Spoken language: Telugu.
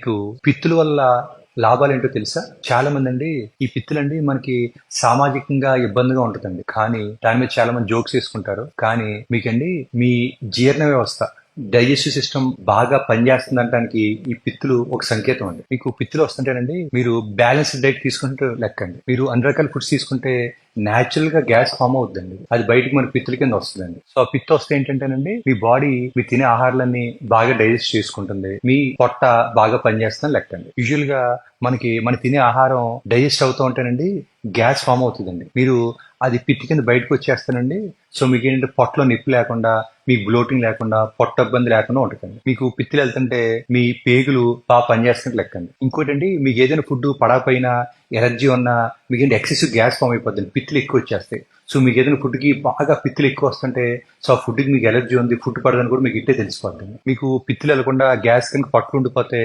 మీకు పిత్తుల వల్ల లాభాలేంటో తెలుసా? చాలా మందండి ఈ పిత్తులండి మనకి సామాజికంగా ఇబ్బందిగా ఉంటదండి. కానీ దాని మీద చాలా మంది జోక్స్ చేసుకుంటారు. కానీ మీకండి మీ జీర్ణ వ్యవస్థ డైజెస్టివ్ సిస్టమ్ బాగా పనిచేస్తుందనడానికి ఈ పిత్తులు ఒక సంకేతం అండి. మీకు పిత్తులు వస్తుంటేనండి మీరు బ్యాలెన్స్డ్ డైట్ తీసుకుంటూ లెక్కండి. మీరు అన్ని రకాల ఫుడ్స్ తీసుకుంటే న్యాచురల్ గా గ్యాస్ ఫామ్ అవుతుందండి. అది బయటకు మన పిత్తుల కింద వస్తుందండి. సో ఆ పిత్త వస్తే ఏంటంటేనండి మీ బాడీ మీరు తినే ఆహారాలన్నీ బాగా డైజెస్ట్ చేసుకుంటుంది. మీ పొట్ట బాగా పనిచేస్తుందని లెక్కండి. యూజువల్ గా మన తినే ఆహారం డైజెస్ట్ అవుతూ ఉంటేనండి గ్యాస్ ఫామ్ అవుతుందండి. మీరు అది పిత్తి కింద బయటకు వచ్చేస్తానండి. సో మీకు ఏంటంటే పొట్టలో నొప్పి లేకుండా, మీకు బ్లోటింగ్ లేకుండా, పొట్ట ఇబ్బంది లేకుండా ఉంటుంది. మీకు పిత్తులు వెళ్తుంటే మీ పేగులు బాగా పనిచేస్తున్నట్టు లెక్కండి. ఇంకోటండి మీకు ఏదైనా ఫుడ్ పడకపోయినా ఎలర్జీ ఉన్నా మీకు ఏంటి ఎక్సెసివ్ గ్యాస్ ఫామ్ అయిపోతుంది, పిత్తులు ఎక్కువ వచ్చేస్తాయి. సో మీకు ఏదైనా ఫుడ్ కి బాగా పిత్తులు ఎక్కువ వస్తుంటే సో ఆ ఫుడ్ కి మీకు ఎలర్జీ ఉంది, ఫుడ్ పడదని కూడా మీకు ఇట్టే తెలిసిపోతుంది. మీకు పిత్తులు వెళ్లకుండా గ్యాస్ కనుక పట్టు ఉండిపోతే